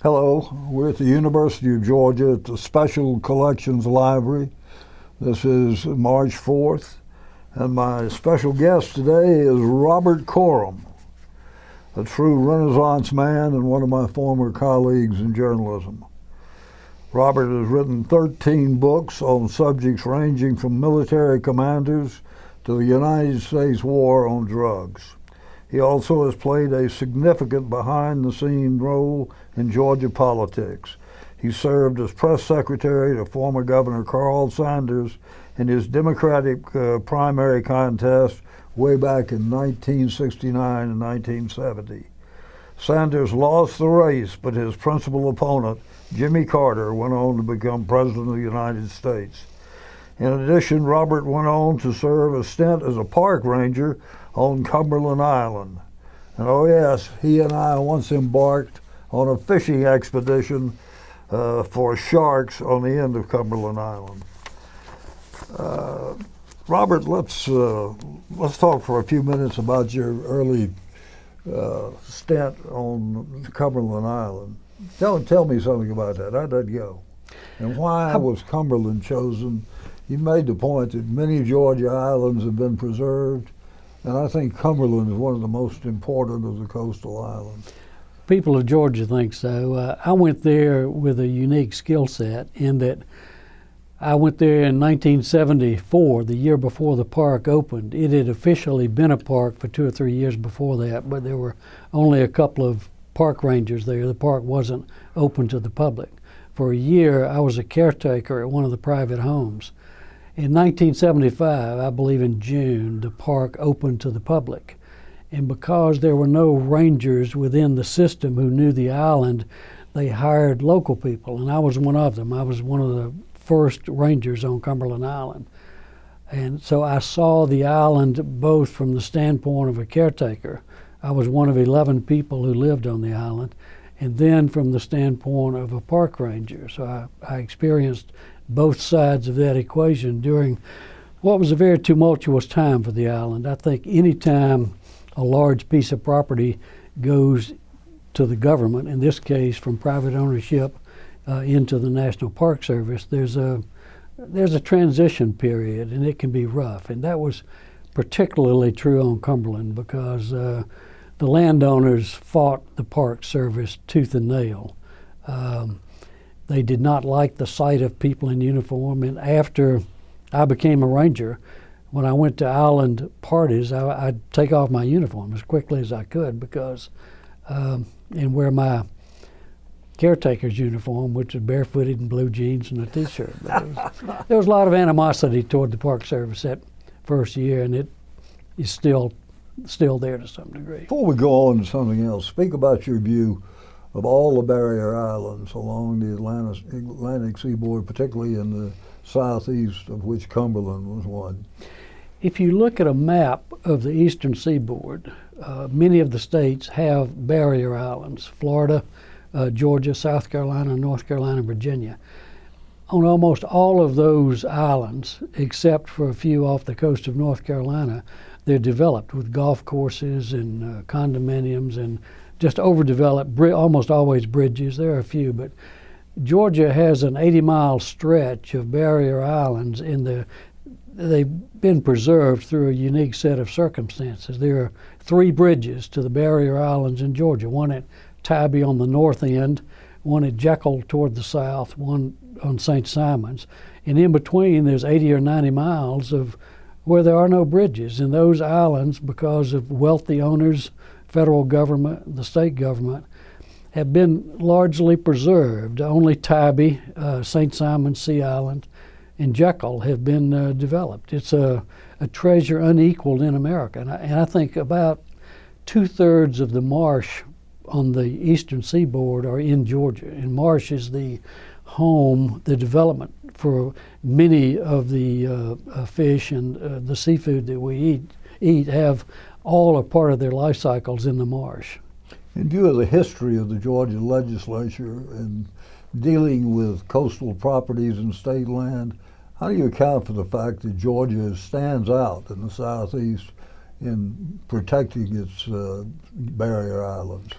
Hello, we're at the University of Georgia at the Special Collections Library. This is March 4th, and my special guest today is Robert Coram, a true Renaissance man and one of my former colleagues in journalism. Robert has written 13 books on subjects ranging from military commanders to the United States war on drugs. He also has played a significant behind-the-scenes role in Georgia politics. He served as press secretary to former Governor Carl Sanders in his Democratic primary contest way back in 1969 and 1970. Sanders lost the race, but his principal opponent, Jimmy Carter, went on to become President of the United States. In addition, Robert went on to serve a stint as a park ranger on Cumberland Island. And oh yes, he and I once embarked on a fishing expedition for sharks on the end of Cumberland Island. Robert, let's talk for a few minutes about your early stint on Cumberland Island. Tell me something about that. How'd that go? And why was Cumberland chosen? You made the point that many Georgia islands have been preserved, and I think Cumberland is one of the most important of the coastal islands. People of Georgia think so. I went there with a unique skill set in that I went there in 1974, the year before the park opened. It had officially been a park for 2 or 3 years before that, but there were only a couple of park rangers there. The park wasn't open to the public. For a year, I was a caretaker at one of the private homes. In 1975, I believe in June, the park opened to the public. And because there were no rangers within the system who knew the island, they hired local people, and I was one of them. I was one of the first rangers on Cumberland Island. And so I saw the island both from the standpoint of a caretaker. I was one of 11 people who lived on the island, and then from the standpoint of a park ranger. So I experienced both sides of that equation during what was a very tumultuous time for the island. I think any time a large piece of property goes to the government, in this case from private ownership into the National Park Service, there's a transition period, and it can be rough. And that was particularly true on Cumberland because the landowners fought the Park Service tooth and nail. They did not like the sight of people in uniform, and after I became a ranger, when I went to island parties, I'd take off my uniform as quickly as I could because, and wear my caretaker's uniform, which was barefooted in blue jeans and a t-shirt. There was a lot of animosity toward the Park Service that first year, and it is still there to some degree. Before we go on to something else, speak about your view of all the barrier islands along the Atlantic seaboard, particularly in the southeast, of which Cumberland was one. If you look at a map of the eastern seaboard, many of the states have barrier islands: Florida, Georgia, South Carolina, North Carolina, Virginia. On almost all of those islands, except for a few off the coast of North Carolina, they're developed with golf courses and condominiums and just overdeveloped, almost always bridges. There are a few, but Georgia has an 80-mile stretch of barrier islands they've been preserved through a unique set of circumstances. There are 3 bridges to the barrier islands in Georgia, one at Tybee on the north end, one at Jekyll toward the south, one on St. Simon's. And in between, there's 80 or 90 miles of where there are no bridges. And those islands, because of wealthy owners, federal government, the state government, have been largely preserved. Only Tybee, St. Simon's, Sea Island, and Jekyll have been developed. It's a treasure unequaled in America. And I think about 2/3 of the marsh on the eastern seaboard are in Georgia. And marsh is the home, the development for many of the fish and the seafood that we eat have all a part of their life cycles in the marsh. In view of the history of the Georgia legislature and dealing with coastal properties and state land, how do you account for the fact that Georgia stands out in the southeast in protecting its barrier islands?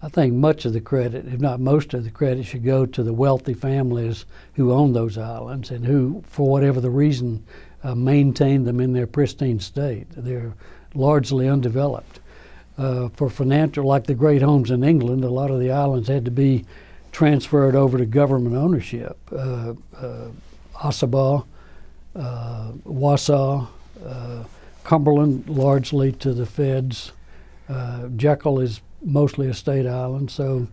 I think much of the credit, if not most of the credit, should go to the wealthy families who own those islands and who, for whatever the reason, maintain them in their pristine state. They're largely undeveloped. For financial, like the great homes in England, a lot of the islands had to be transferred over to government ownership. Ossabaw, Wausau, Cumberland largely to the feds. Jekyll is mostly a state island. So,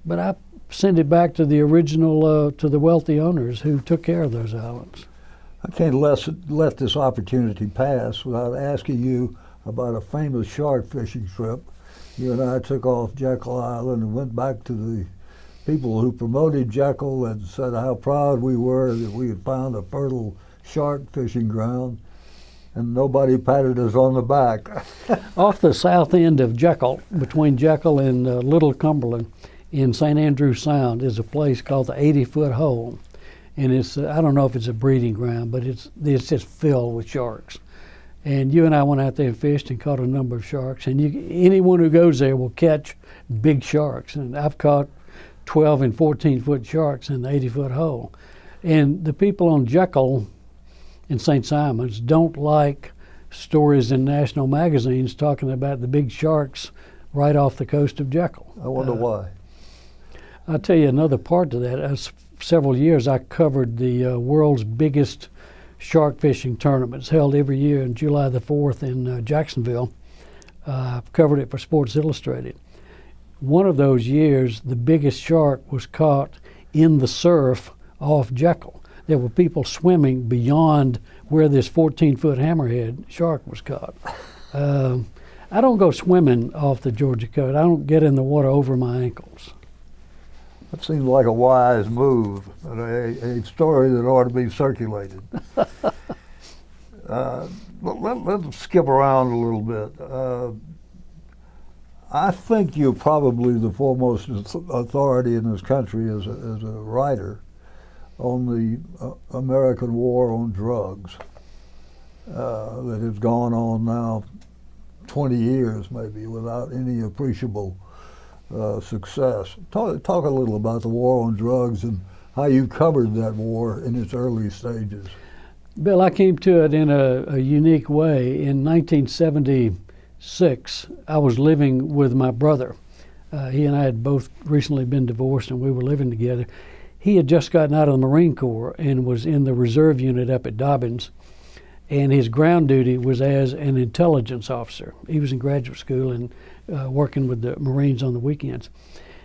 but I send it back to the original, to the wealthy owners who took care of those islands. I can't let this opportunity pass without asking you about a famous shark fishing trip. You and I took off Jekyll Island and went back to the people who promoted Jekyll and said how proud we were that we had found a fertile shark fishing ground, and nobody patted us on the back. Off the south end of Jekyll, between Jekyll and Little Cumberland, in St. Andrew Sound, is a place called the 80-foot Hole. And it's, I don't know if it's a breeding ground, but it's just filled with sharks. And you and I went out there and fished and caught a number of sharks. And anyone who goes there will catch big sharks. And I've caught 12 and 14-foot sharks in the 80-foot Hole. And the people on Jekyll in St. Simons don't like stories in national magazines talking about the big sharks right off the coast of Jekyll. I wonder why. I'll tell you another part to that. Several years I covered the world's biggest shark fishing tournaments held every year on July the 4th in Jacksonville. I've covered it for Sports Illustrated. One of those years, the biggest shark was caught in the surf off Jekyll. There were people swimming beyond where this 14-foot hammerhead shark was caught. I don't go swimming off the Georgia coast. I don't get in the water over my ankles. That seems like a wise move, and a story that ought to be circulated. Let's skip around a little bit. I think you're probably the foremost authority in this country as a writer on the American war on drugs that has gone on now 20 years maybe without any appreciable success. Talk a little about the war on drugs and how you covered that war in its early stages. Bill, I came to it in a unique way. In 1976, I was living with my brother. He and I had both recently been divorced, and we were living together. He had just gotten out of the Marine Corps and was in the reserve unit up at Dobbins, and his ground duty was as an intelligence officer. He was in graduate school and working with the Marines on the weekends.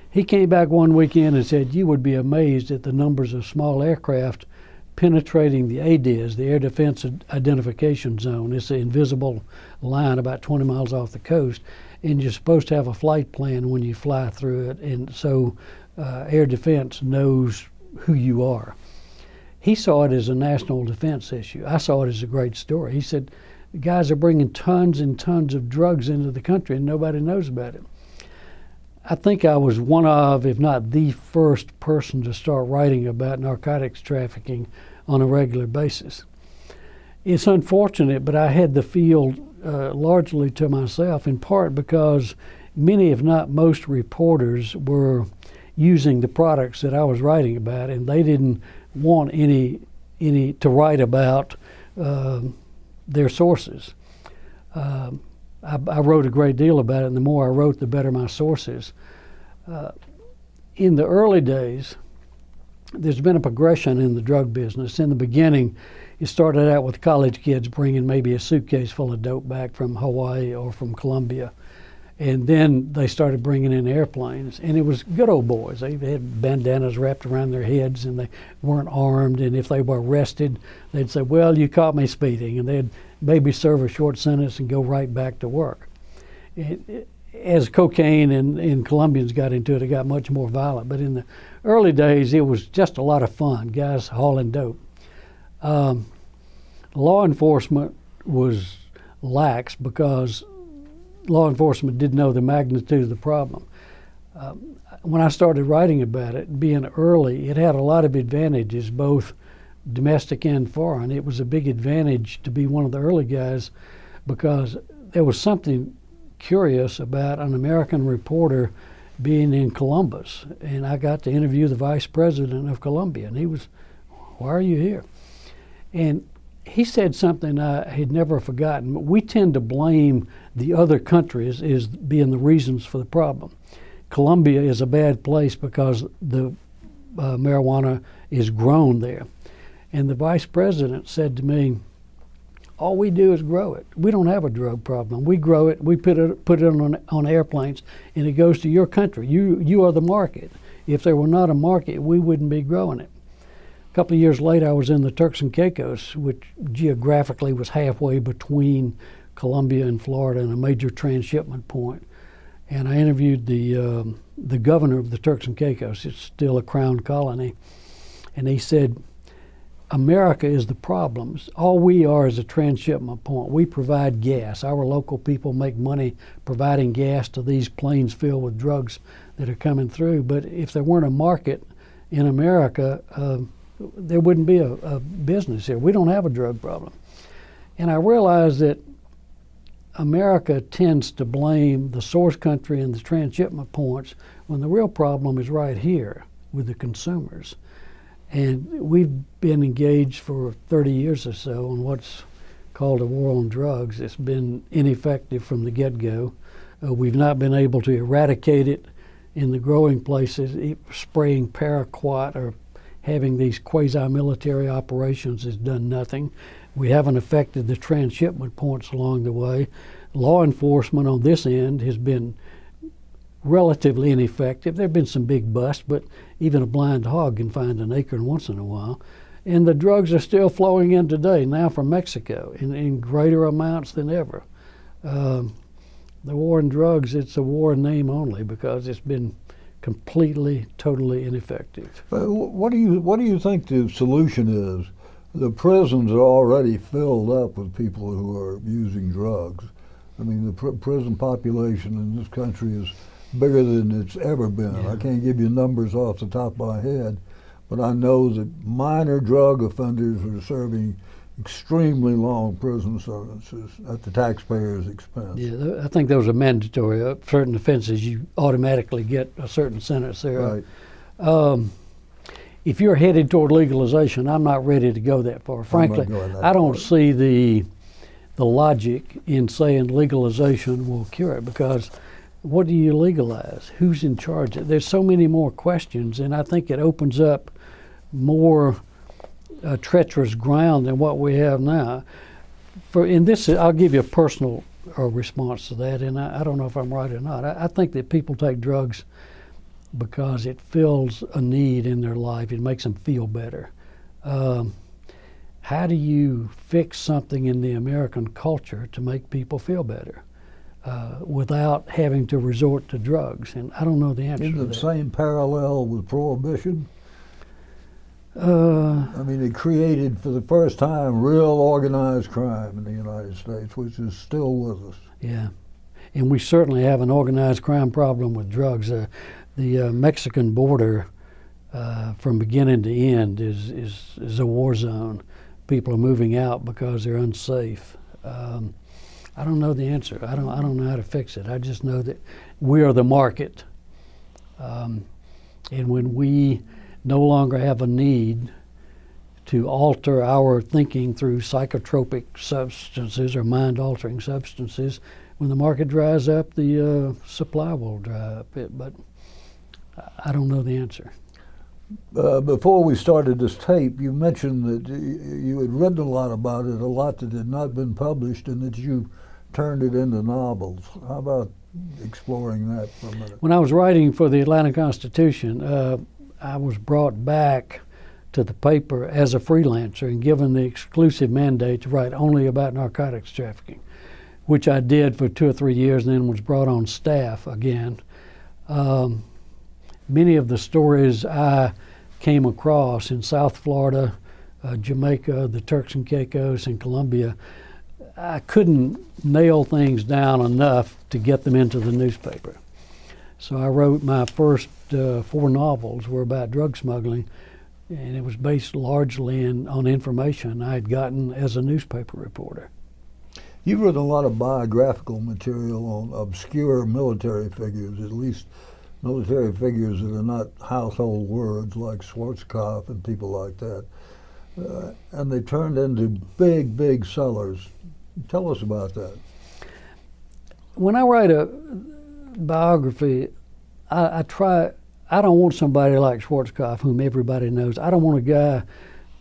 He came back one weekend and said, "You would be amazed at the numbers of small aircraft penetrating the ADIZ, the Air Defense Identification Zone." It's an invisible line about 20 miles off the coast, and you're supposed to have a flight plan when you fly through it, and so Air Defense knows who you are. He saw it as a national defense issue. I saw it as a great story. He said, "The guys are bringing tons and tons of drugs into the country and nobody knows about it." I think I was one of, if not the first person to start writing about narcotics trafficking on a regular basis. It's unfortunate, but I had the field largely to myself, in part because many, if not most, reporters were using the products that I was writing about, and they didn't want any to write about their sources. I wrote a great deal about it, and the more I wrote, the better my sources. In the early days, there's been a progression in the drug business. In the beginning, it started out with college kids bringing maybe a suitcase full of dope back from Hawaii or from Colombia. And then they started bringing in airplanes, and it was good old boys. They had bandanas wrapped around their heads, and they weren't armed, and if they were arrested, they'd say, "Well, you caught me speeding," and they'd maybe serve a short sentence and go right back to work. As cocaine and Colombians got into it, it got much more violent. But in the early days, it was just a lot of fun, guys hauling dope. Law enforcement was lax because law enforcement didn't know the magnitude of the problem. When I started writing about it, being early, it had a lot of advantages, both domestic and foreign. It was a big advantage to be one of the early guys because there was something curious about an American reporter being in Columbus, and I got to interview the vice president of Colombia, and he was, "Why are you here?" And he said something I had never forgotten. We tend to blame the other countries as being the reasons for the problem. Colombia is a bad place because the marijuana is grown there. And the vice president said to me, "All we do is grow it. We don't have a drug problem. We grow it, we put it on airplanes, and it goes to your country. You are the market. If there were not a market, we wouldn't be growing it." A couple of years later, I was in the Turks and Caicos, which geographically was halfway between Colombia and Florida and a major transshipment point. And I interviewed the governor of the Turks and Caicos. It's still a crown colony. And he said, "America is the problem. All we are is a transshipment point. We provide gas. Our local people make money providing gas to these planes filled with drugs that are coming through. But if there weren't a market in America, there wouldn't be a business here. We don't have a drug problem." And I realized that America tends to blame the source country and the transshipment points when the real problem is right here with the consumers. And we've been engaged for 30 years or so on what's called a war on drugs. It's been ineffective from the get-go. We've not been able to eradicate it in the growing places. Spraying paraquat or having these quasi-military operations has done nothing. We haven't affected the transshipment points along the way. Law enforcement on this end has been relatively ineffective. There have been some big busts, but even a blind hog can find an acorn once in a while. And the drugs are still flowing in today, now from Mexico, in greater amounts than ever. The war on drugs, it's a war in name only because it's been completely, totally ineffective. What do you think the solution is? The prisons are already filled up with people who are using drugs. I mean, the prison population in this country is bigger than it's ever been. Yeah. I can't give you numbers off the top of my head, but I know that minor drug offenders are serving extremely long prison sentences at the taxpayer's expense. Yeah, I think those are mandatory. Certain offenses, you automatically get a certain sentence there. Right. If you're headed toward legalization, I'm not ready to go that far. Frankly, I don't see the logic in saying legalization will cure it, because what do you legalize? Who's in charge? There's so many more questions, and I think it opens up more treacherous ground than what we have now. I'll give you a personal response to that, and I don't know if I'm right or not. I think that people take drugs because it fills a need in their life. It makes them feel better. How do you fix something in the American culture to make people feel better without having to resort to drugs? And I don't know the answer to that. Isn't the same parallel with prohibition? I mean, it created for the first time real organized crime in the United States, which is still with us. Yeah, and we certainly have an organized crime problem with drugs. The Mexican border, from beginning to end, is a war zone. People are moving out because they're unsafe. I don't know the answer. I don't know how to fix it. I just know that we are the market, and when we no longer have a need to alter our thinking through psychotropic substances or mind-altering substances, when the market dries up, the supply will dry up. But I don't know the answer. Before we started this tape, you mentioned that you had written a lot about it, a lot that had not been published, and that you turned it into novels. How about exploring that for a minute? When I was writing for the Atlanta Constitution, I was brought back to the paper as a freelancer and given the exclusive mandate to write only about narcotics trafficking, which I did for 2 or 3 years, and then was brought on staff again. Many of the stories I came across in South Florida, Jamaica, the Turks and Caicos, and Colombia, I couldn't nail things down enough to get them into the newspaper. So I wrote my first 4 novels were about drug smuggling, and it was based largely on information I had gotten as a newspaper reporter. You've written a lot of biographical material on obscure military figures, at least military figures that are not household words like Schwarzkopf and people like that. And they turned into big, big sellers. Tell us about that. When I write a biography, I don't want somebody like Schwarzkopf, whom everybody knows. I don't want a guy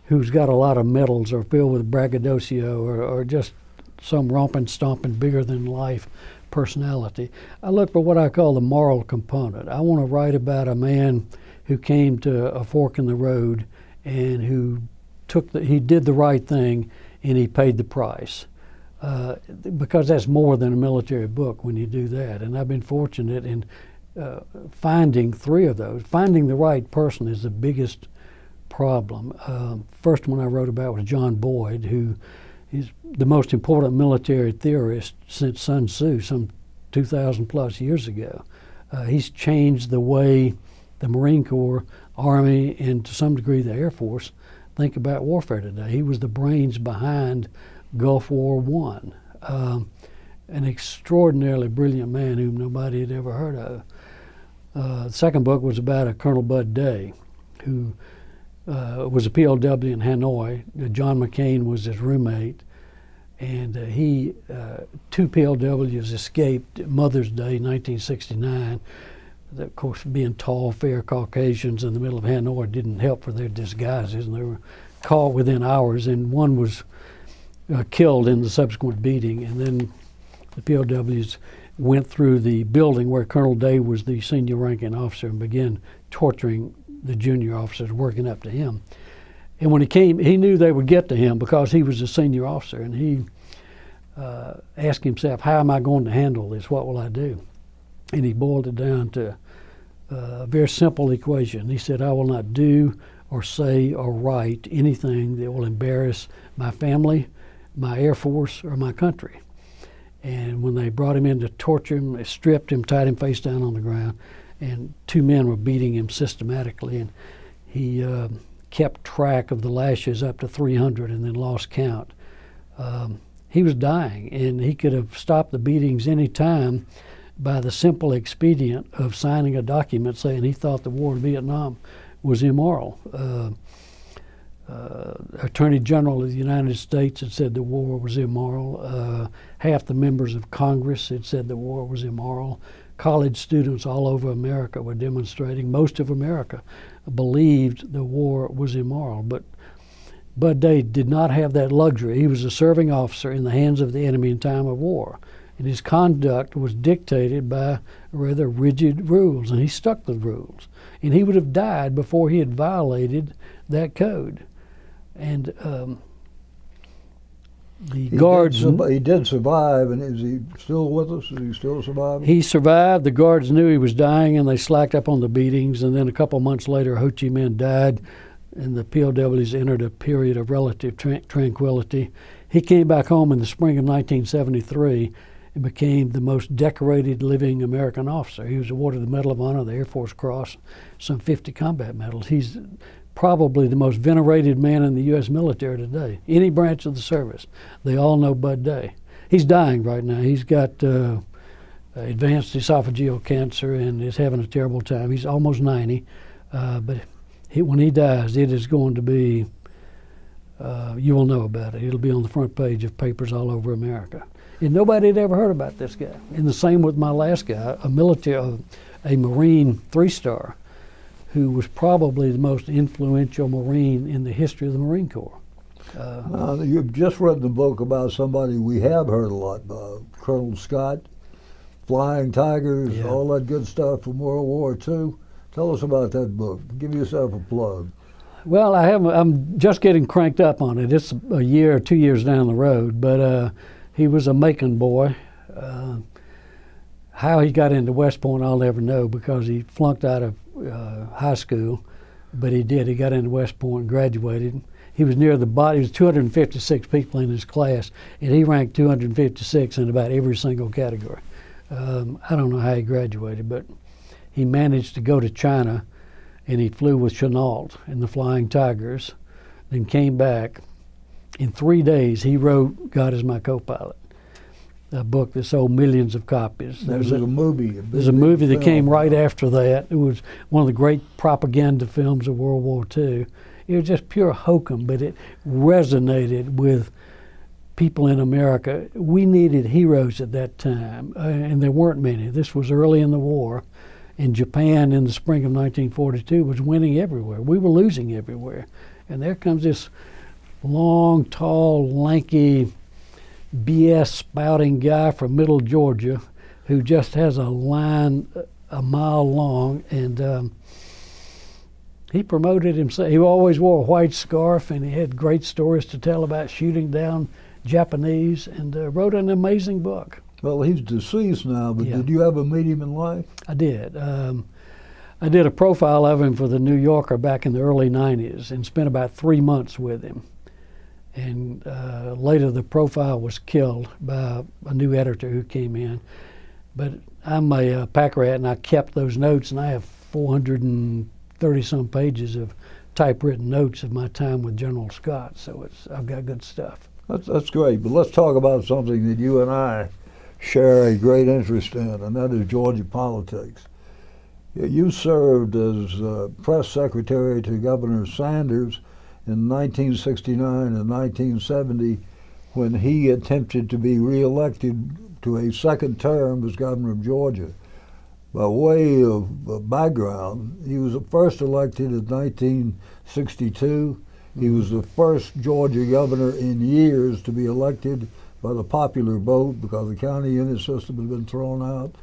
who's got a lot of medals or filled with braggadocio or just some romping, stomping, bigger than life personality. I look for what I call the moral component. I want to write about a man who came to a fork in the road and who he did the right thing and he paid the price. Because that's more than a military book when you do that. And I've been fortunate in finding 3 of those. Finding the right person is the biggest problem. First one I wrote about was John Boyd, who is the most important military theorist since Sun Tzu, some 2,000 plus years ago. He's changed the way the Marine Corps, Army, and to some degree the Air Force think about warfare today. He was the brains behind Gulf War I. An extraordinarily brilliant man whom nobody had ever heard of. The second book was about a Colonel Bud Day, who was a POW in Hanoi. John McCain was his roommate, and 2 POWs escaped Mother's Day, 1969. Of course, being tall, fair Caucasians in the middle of Hanoi didn't help for their disguises, and they were caught within hours, and one was killed in the subsequent beating. And then the POWs went through the building where Colonel Day was the senior ranking officer and began torturing the junior officers working up to him. And when he came, he knew they would get to him because he was a senior officer, and he asked himself, how am I going to handle this? What will I do? And he boiled it down to a very simple equation. He said, I will not do or say or write anything that will embarrass my family, my Air Force, or my country. And when they brought him in to torture him, they stripped him, tied him face down on the ground, and 2 men were beating him systematically. And he kept track of the lashes up to 300 and then lost count. He was dying, and he could have stopped the beatings any time by the simple expedient of signing a document saying he thought the war in Vietnam was immoral. Attorney General of the United States had said the war was immoral. Half the members of Congress had said the war was immoral. College students all over America were demonstrating. Most of America believed the war was immoral. But Bud Day did not have that luxury. He was a serving officer in the hands of the enemy in time of war. And his conduct was dictated by rather rigid rules, and he stuck to the rules. And he would have died before he had violated that code. And the guards... He did survive, and is he still with us? Is he still surviving? He survived. The guards knew he was dying, and they slacked up on the beatings. And then a couple months later, Ho Chi Minh died, and the POWs entered a period of relative tranquility. He came back home in the spring of 1973 and became the most decorated living American officer. He was awarded the Medal of Honor, the Air Force Cross, some 50 combat medals. He's probably the most venerated man in the U.S. military today, any branch of the service. They all know Bud Day. He's dying right now. He's got advanced esophageal cancer and is having a terrible time. He's almost 90, but when he dies, it is going to be, you will know about it. It'll be on the front page of papers all over America. And nobody had ever heard about this guy. And the same with my last guy, a Marine 3-star, who was probably the most influential Marine in the history of the Marine Corps. You've just read the book about somebody we have heard a lot about, Colonel Scott, Flying Tigers, Yeah. all that good stuff from World War II. Tell us about that book. Give yourself a plug. Well, I'm just getting cranked up on it. It's a year or 2 years down the road, but he was a Macon boy. How he got into West Point, I'll never know because he flunked out of high school, but he did. He got into West Point and graduated. He was near the bottom. He was 256 people in his class, and he ranked 256 in about every single category. I don't know how he graduated, but he managed to go to China, and he flew with Chenault in the Flying Tigers, then came back. In 3 days, he wrote God Is My Co-Pilot. a book that sold millions of copies. There's a movie. There's a movie that came right after that. It was one of the great propaganda films of World War II. It was just pure hokum, but it resonated with people in America. We needed heroes at that time, and there weren't many. This was early in the war, and Japan in the spring of 1942 was winning everywhere. We were losing everywhere. And there comes this long, tall, lanky, BS spouting guy from middle Georgia who just has a line a mile long, and he promoted himself. He always wore a white scarf, and he had great stories to tell about shooting down Japanese, and wrote an amazing book. Well, he's deceased now, but Yeah. did you ever meet him in life? I did. I did a profile of him for the New Yorker back in the early 90s and spent about 3 months with him. And later the profile was killed by a new editor who came in. But I'm a pack rat, and I kept those notes, and I have 430-some pages of typewritten notes of my time with General Scott, so I've got good stuff. That's great, but let's talk about something that you and I share a great interest in, and that is Georgia politics. You served as press secretary to Governor Sanders in 1969 and 1970 when he attempted to be reelected to a second term as governor of Georgia. By way of background, he was first elected in 1962. He was the first Georgia governor in years to be elected by the popular vote because the county unit system had been thrown out.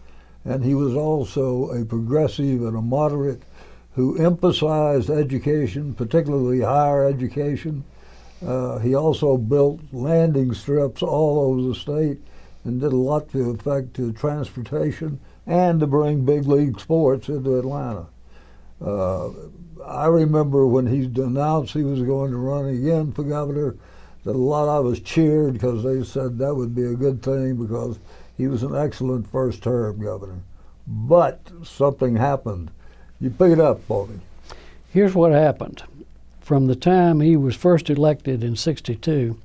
And he was also a progressive and a moderate who emphasized education, particularly higher education. He also built landing strips all over the state and did a lot to affect transportation and to bring big league sports into Atlanta. I remember when he announced he was going to run again for governor, that a lot of us cheered because they said that would be a good thing because he was an excellent first-term governor. But something happened. You pick it up for me. Here's what happened. From the time he was first elected in 62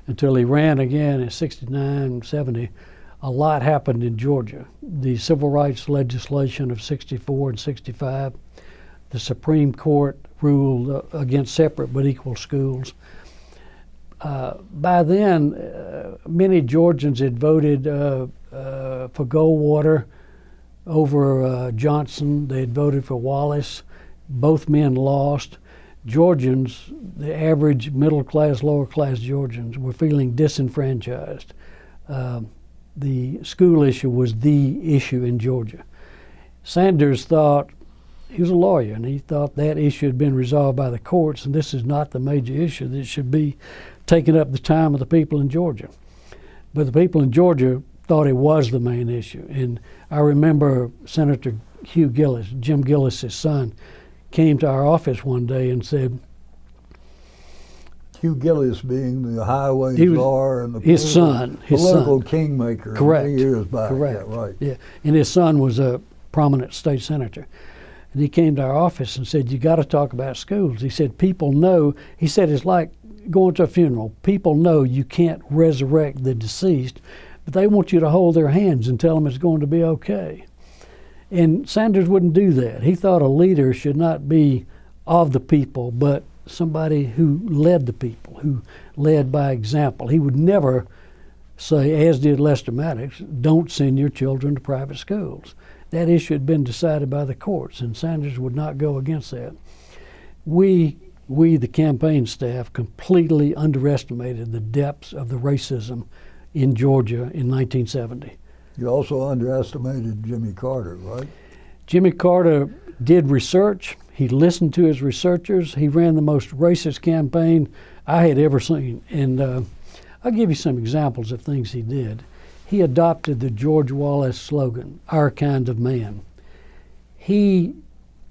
until he ran again in 69, 70, a lot happened in Georgia. The civil rights legislation of 64 and 65, the Supreme Court ruled against separate but equal schools. By then, many Georgians had voted for Goldwater over Johnson. They had voted for Wallace. Both men lost. Georgians, the average middle class, lower class Georgians, were feeling disenfranchised. The school issue was the issue in Georgia. Sanders thought, he was a lawyer, and he thought that issue had been resolved by the courts, and this is not the major issue that should be taking up the time of the people in Georgia. But the people in Georgia thought it was the main issue. And I remember Senator Hugh Gillis, Jim Gillis's son, came to our office one day and said, Hugh Gillis being the highway czar and the his political son. kingmaker Correct. many years back. Correct. Yeah, right. Yeah, and his son was a prominent state senator. And he came to our office and said, you got to talk about schools. He said, people know, he said, it's like going to a funeral. People know you can't resurrect the deceased, but they want you to hold their hands and tell them it's going to be okay. And Sanders wouldn't do that. He thought a leader should not be of the people, but somebody who led the people, who led by example. He would never say, as did Lester Maddox, don't send your children to private schools. That issue had been decided by the courts, and Sanders would not go against that. We, the campaign staff, completely underestimated the depths of the racism in Georgia in 1970. You also underestimated Jimmy Carter, right? Jimmy Carter did research. He listened to his researchers. He ran the most racist campaign I had ever seen. And I'll give you some examples of things he did. He adopted the George Wallace slogan, our kind of man. He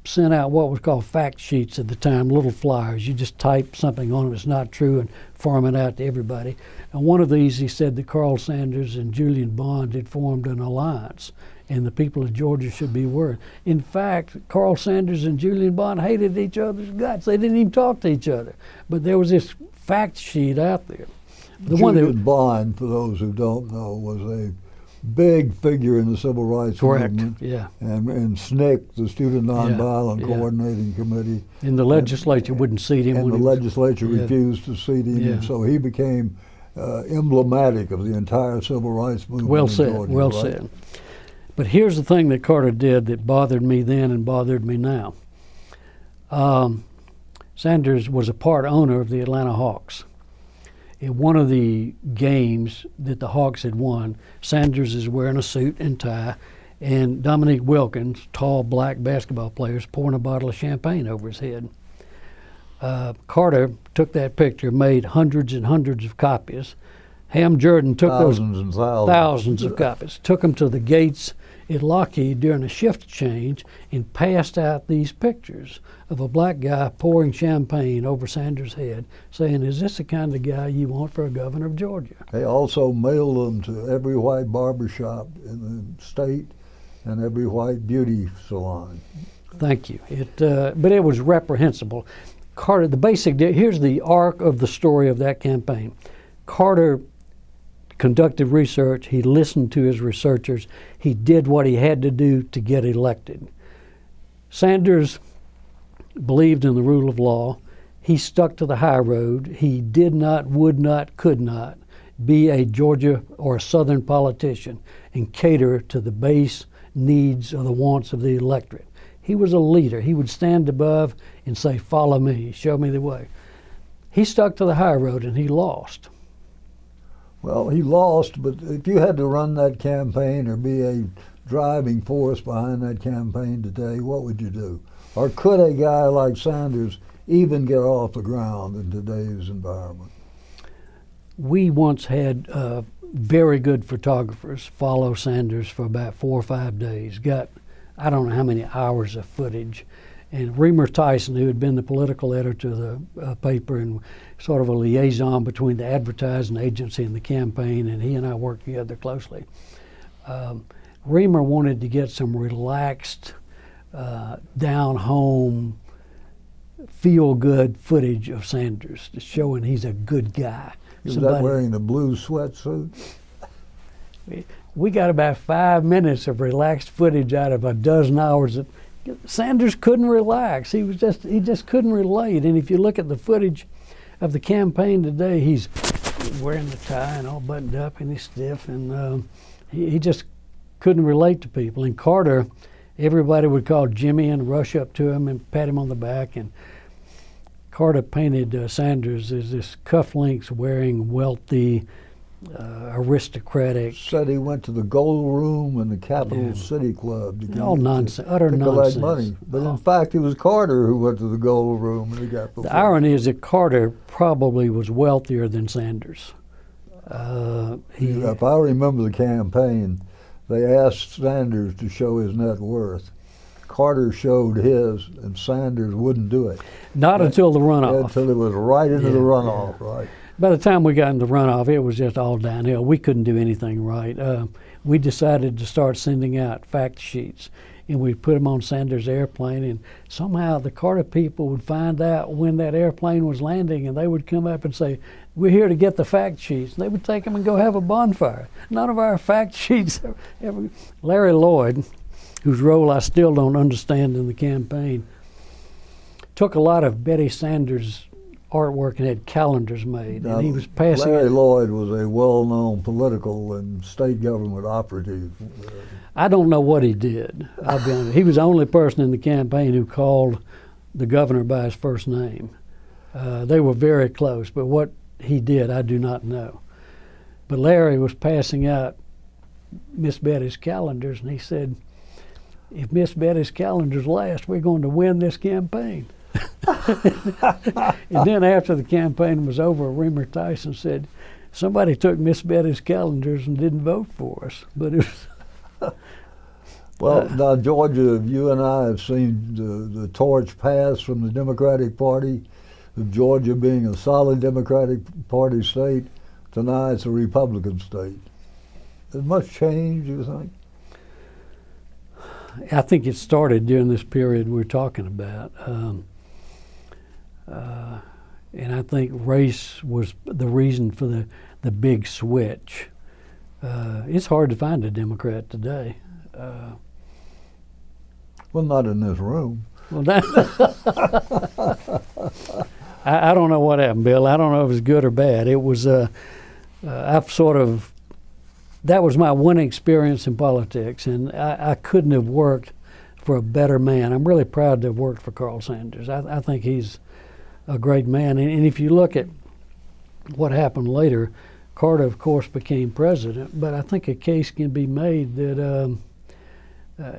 sent out what was called fact sheets at the time, little flyers. You just type something on them that's not true and farm it out to everybody. And one of these, he said that Carl Sanders and Julian Bond had formed an alliance, and the people of Georgia should be worried. In fact, Carl Sanders and Julian Bond hated each other's guts. They didn't even talk to each other. But there was this fact sheet out there. The one Julius that Bond, for those who don't know, was a big figure in the civil rights correct, movement. yeah. And SNCC, the Student Nonviolent yeah. Coordinating Committee. And the legislature wouldn't seat him. And when the he was- legislature yeah. refused to seat him, Yeah. and so he became emblematic of the entire civil rights movement. Well in said, Georgia, well right? said. But here's the thing that Carter did that bothered me then and bothered me now. Sanders was a part owner of the Atlanta Hawks. In one of the games that the Hawks had won, Sanders is wearing a suit and tie, and Dominique Wilkins, tall black basketball player, is pouring a bottle of champagne over his head. Carter took that picture, made hundreds and hundreds of copies. Ham Jordan took Thousands and thousands of copies, took them to the gates at Lockheed during a shift change and passed out these pictures of a black guy pouring champagne over Sanders' head, saying, "Is this the kind of guy you want for a governor of Georgia?" They also mailed them to every white barbershop in the state and every white beauty salon. Thank you. But it was reprehensible. Carter, here's the arc of the story of that campaign. Carter conducted research. He listened to his researchers. He did what he had to do to get elected. Sanders believed in the rule of law. He stuck to the high road. He did not, would not, could not be a Georgia or a Southern politician and cater to the base needs or the wants of the electorate. He was a leader. He would stand above and say, "Follow me, show me the way." He stuck to the high road and he lost. Well, he lost, but if you had to run that campaign or be a driving force behind that campaign today, what would you do? Or could a guy like Sanders even get off the ground in today's environment? We once had very good photographers follow Sanders for about 4 or 5 days, got I don't know how many hours of footage. And Reamer Tyson, who had been the political editor of the paper and sort of a liaison between the advertising agency and the campaign, and he and I worked together closely. Reamer wanted to get some relaxed, down-home, feel-good footage of Sanders, showing he's a good guy. He was that wearing the blue sweatsuit? We got about 5 minutes of relaxed footage out of a dozen hours. Sanders couldn't relax. He just couldn't relate. And if you look at the footage of the campaign today, he's wearing the tie and all buttoned up and he's stiff, and he just couldn't relate to people. And Carter, everybody would call Jimmy and rush up to him and pat him on the back. And Carter painted Sanders as this cufflinks wearing, wealthy, aristocratic. Said he went to the Gold Room and the Capital City Club to All nonsense, utter nonsense. collect money. But in fact, it was Carter who went to the Gold Room and he got the. The irony is that Carter probably was wealthier than Sanders. If I remember the campaign, they asked Sanders to show his net worth. Carter showed his, and Sanders wouldn't do it. Not until the runoff. Until it was right into the runoff, right? By the time we got in the runoff, it was just all downhill. We couldn't do anything right. We decided to start sending out fact sheets, and we'd put them on Sanders' airplane, and somehow the Carter people would find out when that airplane was landing, and they would come up and say, "We're here to get the fact sheets." And they would take them and go have a bonfire. None of our fact sheets ever. Larry Lloyd, whose role I still don't understand in the campaign, took a lot of Betty Sanders' artwork and had calendars made, Now, and he was passing Larry it. Lloyd was a well-known political and state government operative. I don't know what he did. I'll be honest. He was the only person in the campaign who called the governor by his first name. They were very close, but what he did, I do not know. But Larry was passing out Miss Betty's calendars, and he said, "If Miss Betty's calendars last, we're going to win this campaign." And then after the campaign was over, Reamer Tyson said, "Somebody took Miss Betty's calendars and didn't vote for us." But it was Well, now, Georgia, you and I have seen the torch pass from the Democratic Party of Georgia being a solid Democratic Party state to now it's a Republican state. Has much changed, you think? I think it started during this period we're talking about. And I think race was the reason for the big switch. It's hard to find a Democrat today. Well, not in this room. Well, I don't know what happened, Bill. I don't know if it was good or bad. It was, I've sort of, that was my one experience in politics, and I couldn't have worked for a better man. I'm really proud to have worked for Carl Sanders. I think he's a great man. And if you look at what happened later, Carter, of course, became president, but I think a case can be made that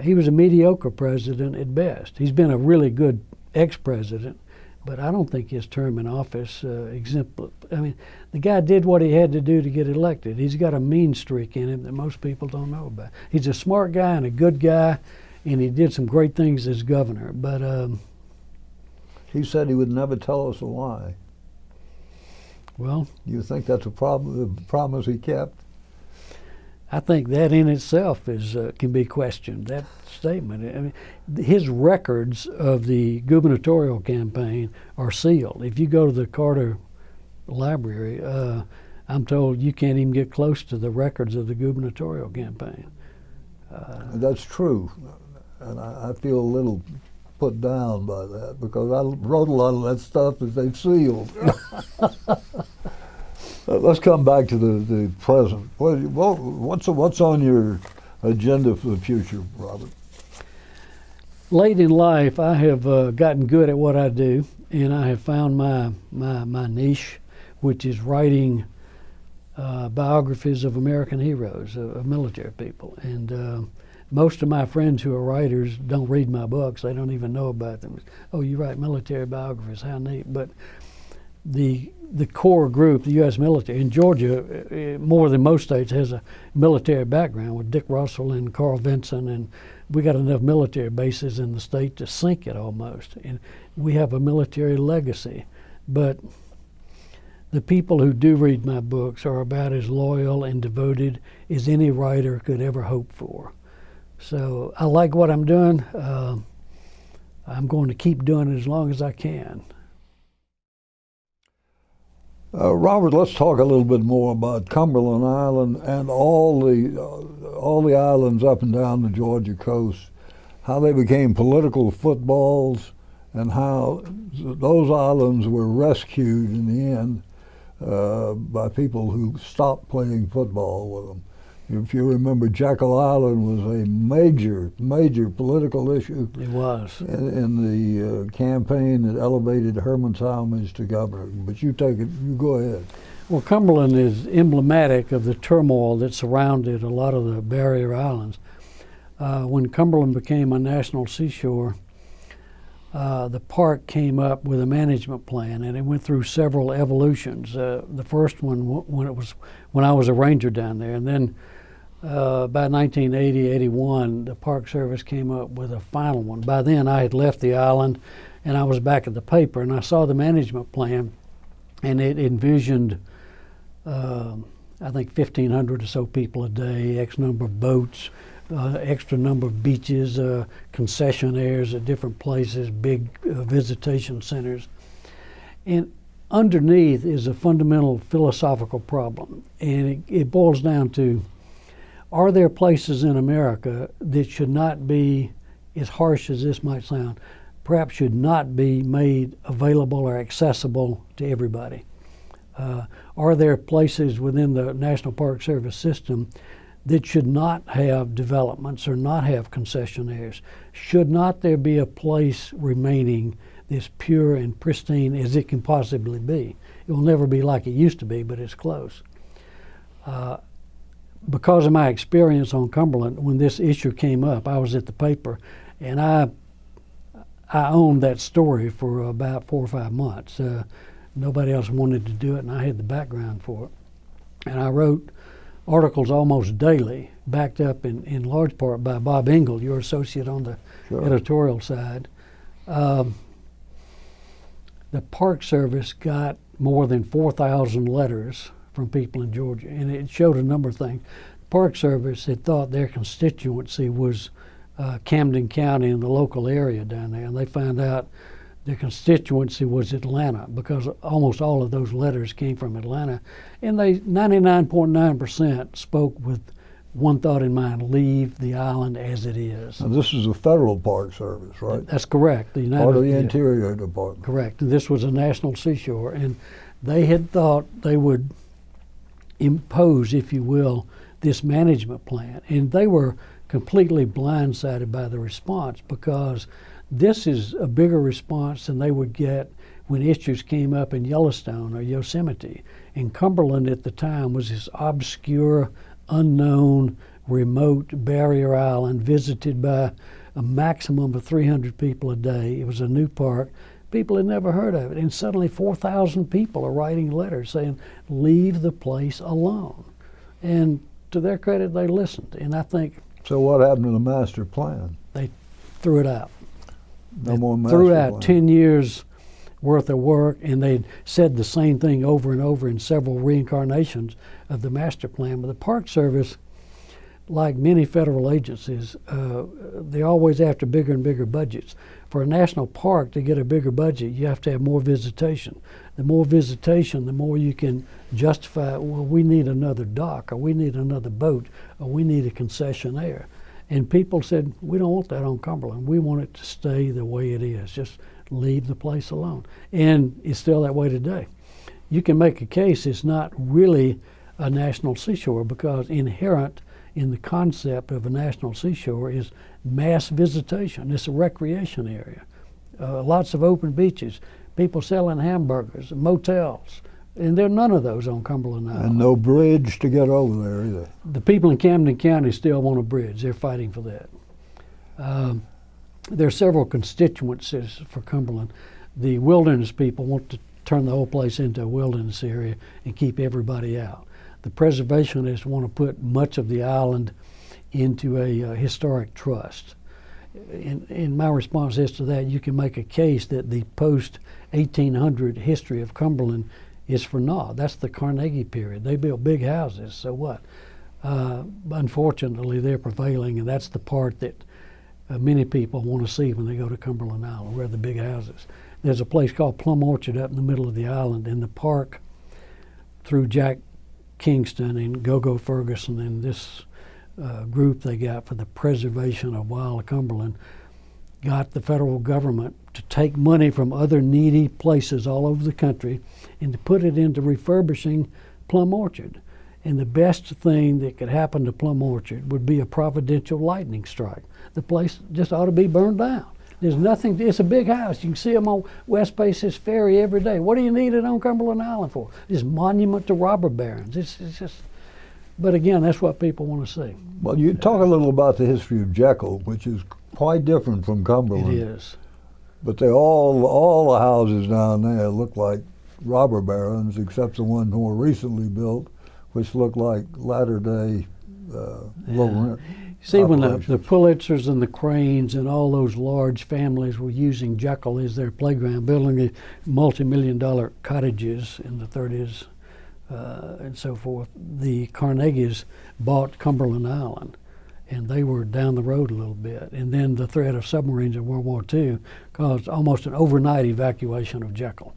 he was a mediocre president at best. He's been a really good ex-president, but I don't think his term in office I mean, the guy did what he had to do to get elected. He's got a mean streak in him that most people don't know about. He's a smart guy and a good guy, and he did some great things as governor, but He said he would never tell us a lie. well, You think that's a promise he kept? I think that in itself is can be questioned, that statement. I mean, his records of the gubernatorial campaign are sealed. If you go to the Carter Library, I'm told you can't even get close to the records of the gubernatorial campaign. That's true, and I feel a little put down by that because I wrote a lot of that stuff that they've sealed. Let's come back to the present. What's on your agenda for the future, Robert? Late in life, I have gotten good at what I do, and I have found my niche, which is writing biographies of American heroes, of military people. And most of my friends who are writers don't read my books. They don't even know about them. Oh, you write military biographies, how neat. But the core group, the U.S. military, in Georgia, more than most states, has a military background with Dick Russell and Carl Vinson, and we got enough military bases in the state to sink it almost. And we have a military legacy. But the people who do read my books are about as loyal and devoted as any writer could ever hope for. So I like what I'm doing. I'm going to keep doing it as long as I can. Robert, let's talk a little bit more about Cumberland Island and all the islands up and down the Georgia coast, how they became political footballs, and how those islands were rescued in the end by people who stopped playing football with them. If you remember, Jekyll Island was a major political issue. It was. In the campaign that elevated Herman Talmadge to governor. But you take it, you go ahead. Well, Cumberland is emblematic of the turmoil that surrounded a lot of the barrier islands. When Cumberland became a national seashore, the park came up with a management plan, and it went through several evolutions. The first one when I was a ranger down there, and then by 1980, 81, the Park Service came up with a final one. By then, I had left the island, and I was back at the paper, and I saw the management plan, and it envisioned, I think, 1,500 or so people a day, X number of boats, extra number of beaches, concessionaires at different places, big visitation centers. And underneath is a fundamental philosophical problem, and it boils down to, are there places in America that should not be, as harsh as this might sound, perhaps should not be made available or accessible to everybody? Are there places within the National Park Service system that should not have developments or not have concessionaires? Should not there be a place remaining as pure and pristine as it can possibly be? It will never be like it used to be, but it's close. Because of my experience on Cumberland, when this issue came up, I was at the paper, and I owned that story for about 4 or 5 months. Nobody else wanted to do it, and I had the background for it. And I wrote articles almost daily, backed up in large part by Bob Engel, your associate on the editorial side. The Park Service got more than 4,000 letters from people in Georgia, and it showed a number of things. The Park Service had thought their constituency was Camden County and the local area down there, and they found out their constituency was Atlanta, because almost all of those letters came from Atlanta, and they 99.9% spoke with one thought in mind: leave the island as it is. And this is the Federal Park Service, right? That's correct. The Part of the Interior Department. Correct. And this was a national seashore, and they had thought they would impose, if you will, this management plan, and they were completely blindsided by the response, because this is a bigger response than they would get when issues came up in Yellowstone or Yosemite. And Cumberland at the time was this obscure, unknown, remote barrier island visited by a maximum of 300 people a day. It was a new park. People had never heard of it. And suddenly 4,000 people are writing letters saying, leave the place alone. And to their credit, they listened. And I think So what happened to the master plan? they threw it out. No more master Threw plan. out 10 years worth of work, and they'd said the same thing over and over in several reincarnations of the master plan. But the Park Service, like many federal agencies, they're always after bigger and bigger budgets. For a national park to get a bigger budget, you have to have more visitation. The more visitation, the more you can justify, well, we need another dock, or we need another boat, or we need a concessionaire. And people said, we don't want that on Cumberland. We want it to stay the way it is. Just leave the place alone. And it's still that way today. You can make a case it's not really a national seashore, because inherent in the concept of a national seashore is mass visitation. It's a recreation area. Lots of open beaches, people selling hamburgers, motels. And there are none of those on Cumberland Island. And no bridge to get over there either. The people in Camden County still want a bridge. They're fighting for that. There are several constituencies for Cumberland. The wilderness people want to turn the whole place into a wilderness area and keep everybody out. The preservationists want to put much of the island into a historic trust. In my response is to that, you can make a case that the post-1800 history of Cumberland is for naught. That's the Carnegie period. They built big houses, so what? Unfortunately, they're prevailing, and that's the part that many people want to see when they go to Cumberland Island, where the big houses. There's a place called Plum Orchard up in the middle of the island, and the park, through Jack Kingston and Go-Go Ferguson and this group they got for the preservation of wild Cumberland, got the federal government to take money from other needy places all over the country and to put it into refurbishing Plum Orchard. And the best thing that could happen to Plum Orchard would be a providential lightning strike. The place just ought to be burned down. There's nothing, it's a big house. You can see them on West Paces Ferry every day. What do you need it on Cumberland Island for? This monument to robber barons. It's just, but again, that's what people want to see. Well, you talk a little about the history of Jekyll, which is quite different from Cumberland. It is. But they all the houses down there look like robber barons, except the one more recently built, which look like latter-day low rent. See, when the Pulitzers and the Cranes and all those large families were using Jekyll as their playground, building multi-million-dollar cottages in the 30s and so forth, the Carnegies bought Cumberland Island, and they were down the road a little bit. And then the threat of submarines in World War II caused almost an overnight evacuation of Jekyll.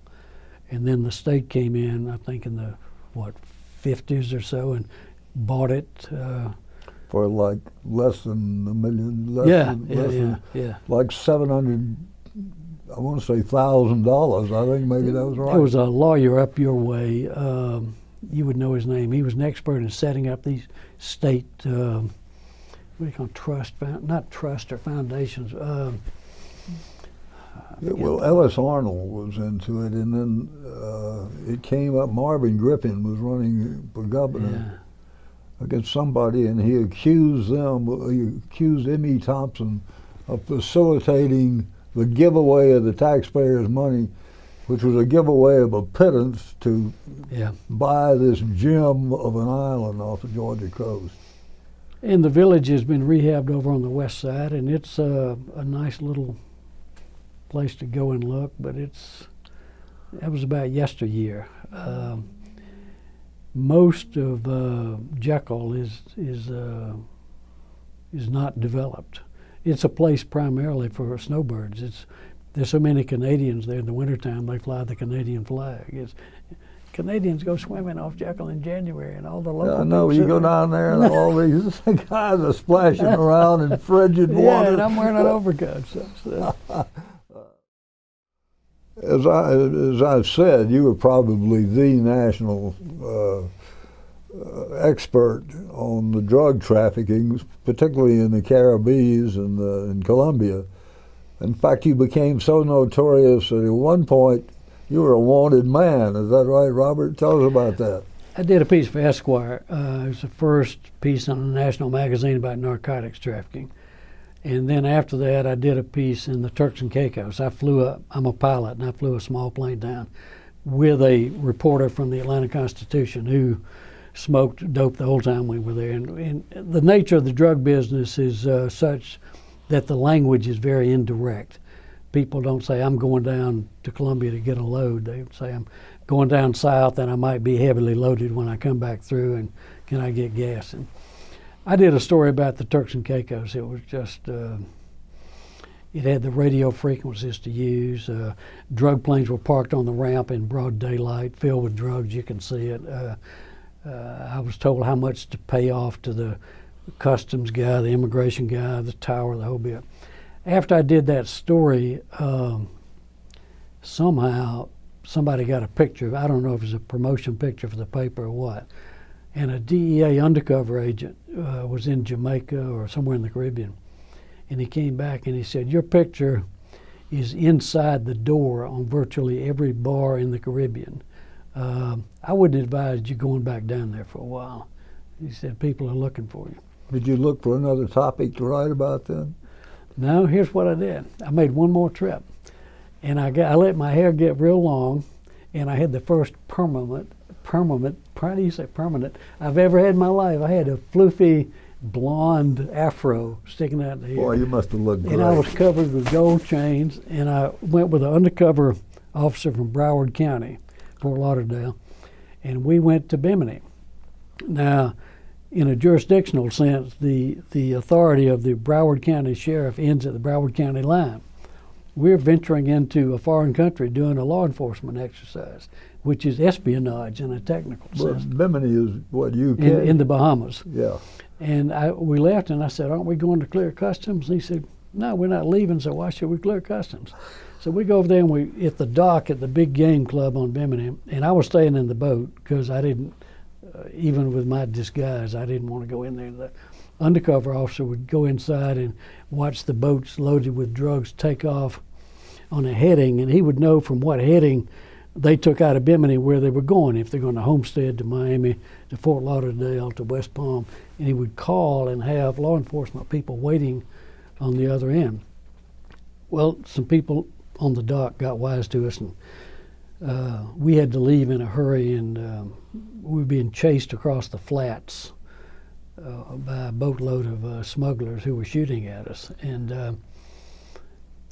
And then the state came in, I think in the, 50s or so, and bought it. For like less than $1 million, yeah. Like 700, I want to say $1,000. I think maybe that was right. There was a lawyer up your way. You would know his name. He was an expert in setting up these state, what do you call them, not trust or foundations. Well, Ellis Arnold was into it, and then it came up. Marvin Griffin was running for governor against somebody, and he accused M.E. Thompson of facilitating the giveaway of the taxpayers' money, which was a giveaway of a pittance to buy this gem of an island off the Georgia coast. And the village has been rehabbed over on the west side, and it's a nice little place to go and look, but that was about yesteryear. Most of Jekyll is not developed. It's a place primarily for snowbirds. It's there's so many Canadians there in the wintertime, they fly the Canadian flag. Canadians go swimming off Jekyll in January, and all the local Yeah, I know. You go down there, and all these guys are splashing around in frigid water. Yeah, and I'm wearing an overcoat. So. As I've said, you were probably the national expert on the drug trafficking, particularly in the Caribbean and in Colombia. In fact, you became so notorious that at one point you were a wanted man. Is that right, Robert? Tell us about that. I did a piece for Esquire. It was the first piece on a national magazine about narcotics trafficking. And then after that, I did a piece in the Turks and Caicos. I'm a pilot, and I flew a small plane down with a reporter from the Atlanta Constitution who smoked dope the whole time we were there. And the nature of the drug business is such that the language is very indirect. People don't say, I'm going down to Columbia to get a load. They say, I'm going down south and I might be heavily loaded when I come back through, and can I get gas? And I did a story about the Turks and Caicos. It was just, it had the radio frequencies to use. Drug planes were parked on the ramp in broad daylight, filled with drugs. You can see it. I was told how much to pay off to the customs guy, the immigration guy, the tower, the whole bit. After I did that story, somehow somebody got a picture. I don't know if it was a promotion picture for the paper or what. And a DEA undercover agent was in Jamaica or somewhere in the Caribbean. And he came back and he said, your picture is inside the door on virtually every bar in the Caribbean. I wouldn't advise you going back down there for a while. He said, people are looking for you. Did you look for another topic to write about then? No, here's what I did. I made one more trip. And I let my hair get real long, and I had the first permanent, how do you say permanent, I've ever had in my life. I had a floofy blonde afro sticking out the hair. Boy, you must have looked great. And I was covered with gold chains, and I went with an undercover officer from Broward County, Fort Lauderdale, and we went to Bimini. Now, in a jurisdictional sense, the authority of the Broward County Sheriff ends at the Broward County line. We're venturing into a foreign country doing a law enforcement exercise, which is espionage in a technical sense. Bimini is what, UK? In the Bahamas. Yeah. And we left, and I said, aren't we going to clear customs? And he said, no, we're not leaving, so why should we clear customs? So we go over there, and we at the dock at the Big Game Club on Bimini, and I was staying in the boat because I didn't, even with my disguise, I didn't want to go in there. The undercover officer would go inside and watch the boats loaded with drugs take off on a heading, and he would know from what heading they took out of Bimini where they were going, if they're going to Homestead, to Miami, to Fort Lauderdale, to West Palm, and he would call and have law enforcement people waiting on the other end. Well, some people on the dock got wise to us, and we had to leave in a hurry, and we were being chased across the flats by a boatload of smugglers who were shooting at us. And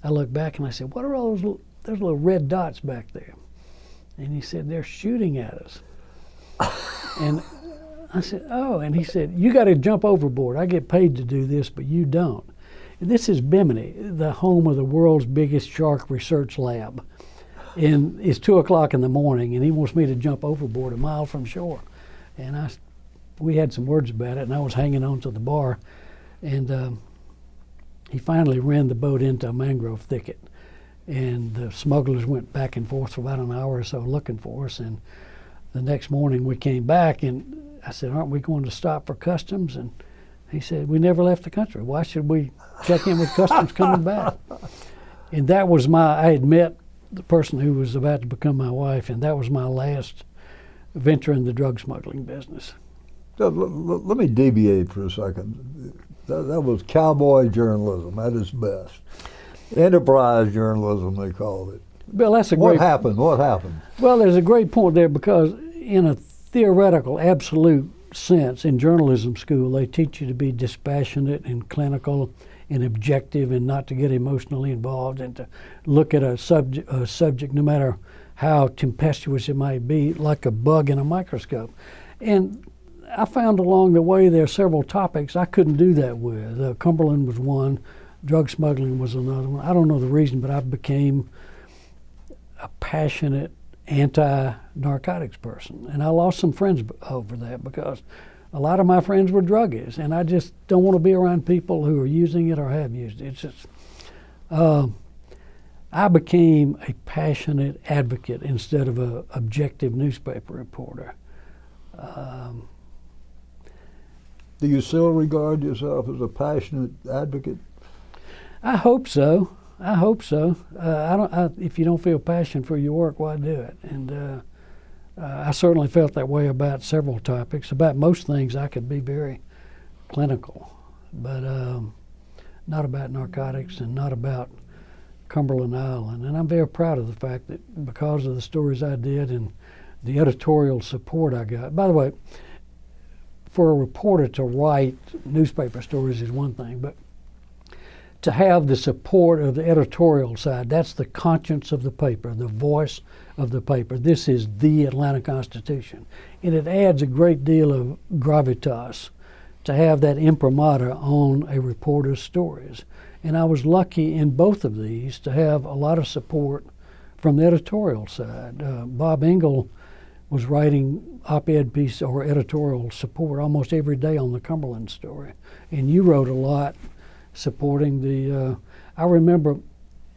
I looked back and I said, what are all those little red dots back there? And he said, they're shooting at us. And I said, oh, and he said, you got to jump overboard. I get paid to do this, but you don't. And this is Bimini, the home of the world's biggest shark research lab. And it's 2 o'clock in the morning, and he wants me to jump overboard a mile from shore. And we had some words about it, and I was hanging on to the bar. And he finally ran the boat into a mangrove thicket. And the smugglers went back and forth for about an hour or so looking for us. And the next morning we came back, and I said, aren't we going to stop for customs? And he said, we never left the country. Why should we check in with customs coming back? And that was I had met the person who was about to become my wife, and that was my last venture in the drug smuggling business. So, let me deviate for a second. That was cowboy journalism at its best. Enterprise journalism, they called it. Well, that's What happened? Well, there's a great point there, because in a theoretical, absolute sense, in journalism school, they teach you to be dispassionate and clinical and objective, and not to get emotionally involved, and to look at a subject, no matter how tempestuous it might be, like a bug in a microscope. And I found along the way there are several topics I couldn't do that with. Cumberland was one. Drug smuggling was another one. I don't know the reason, but I became a passionate anti-narcotics person. And I lost some friends over that because a lot of my friends were druggies, and I just don't want to be around people who are using it or have used it. It's just, I became a passionate advocate instead of an objective newspaper reporter. Do you still regard yourself as a passionate advocate? I hope so. I hope so. If you don't feel passion for your work, why do it? And I certainly felt that way about several topics. About most things, I could be very clinical, but not about narcotics and not about Cumberland Island. And I'm very proud of the fact that because of the stories I did and the editorial support I got. By the way, for a reporter to write newspaper stories is one thing, but to have the support of the editorial side, that's the conscience of the paper, the voice of the paper. This is the Atlanta Constitution. And it adds a great deal of gravitas to have that imprimatur on a reporter's stories. And I was lucky in both of these to have a lot of support from the editorial side. Bob Engel was writing op-ed piece or editorial support almost every day on the Cumberland story. And you wrote a lot supporting the, I remember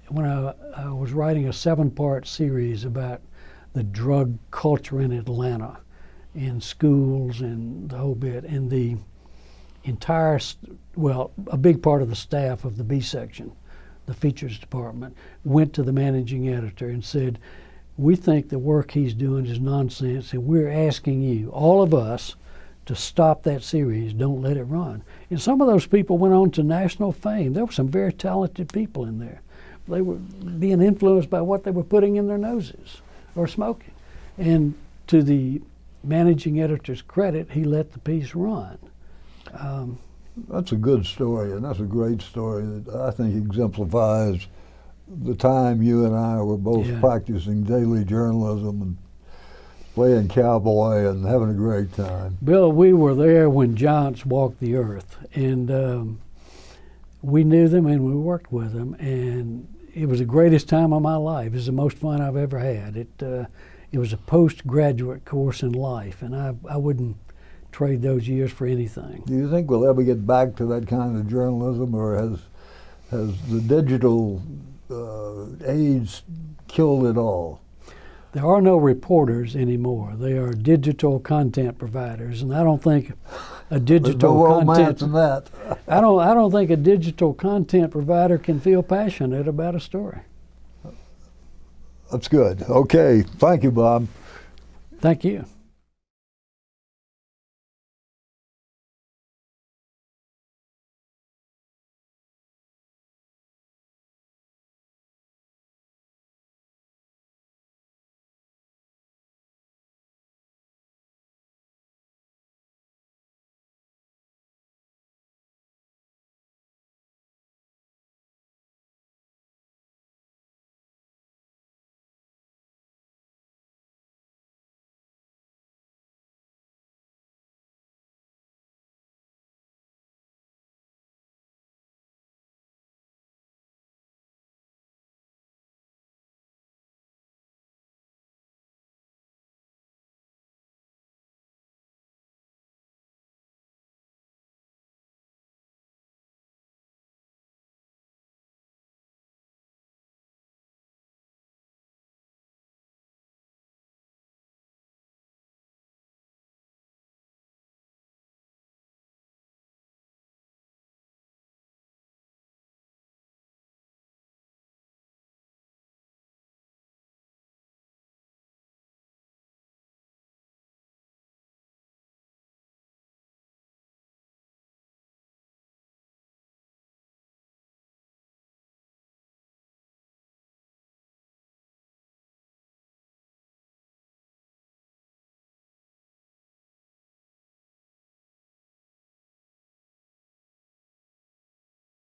when I was writing a 7-part series about the drug culture in Atlanta, in schools and the whole bit, and the entire, well, a big part of the staff of the B section, the features department, went to the managing editor and said, we think the work he's doing is nonsense, and we're asking you, all of us, to stop that series. Don't let it run. And some of those people went on to national fame. There were some very talented people in there. They were being influenced by what they were putting in their noses or smoking. And to the managing editor's credit, he let the piece run. That's a good story, and that's a great story that I think exemplifies the time you and I were both practicing daily journalism and playing cowboy and having a great time. Bill, we were there when giants walked the earth, and we knew them and we worked with them, and it was the greatest time of my life. It was the most fun I've ever had. It was a postgraduate course in life, and I wouldn't trade those years for anything. Do you think we'll ever get back to that kind of journalism, or has the digital age killed it all? There are no reporters anymore. They are digital content providers, and I don't think a digital romance in that. I don't think a digital content provider can feel passionate about a story. That's good. Okay, thank you, Bob. Thank you.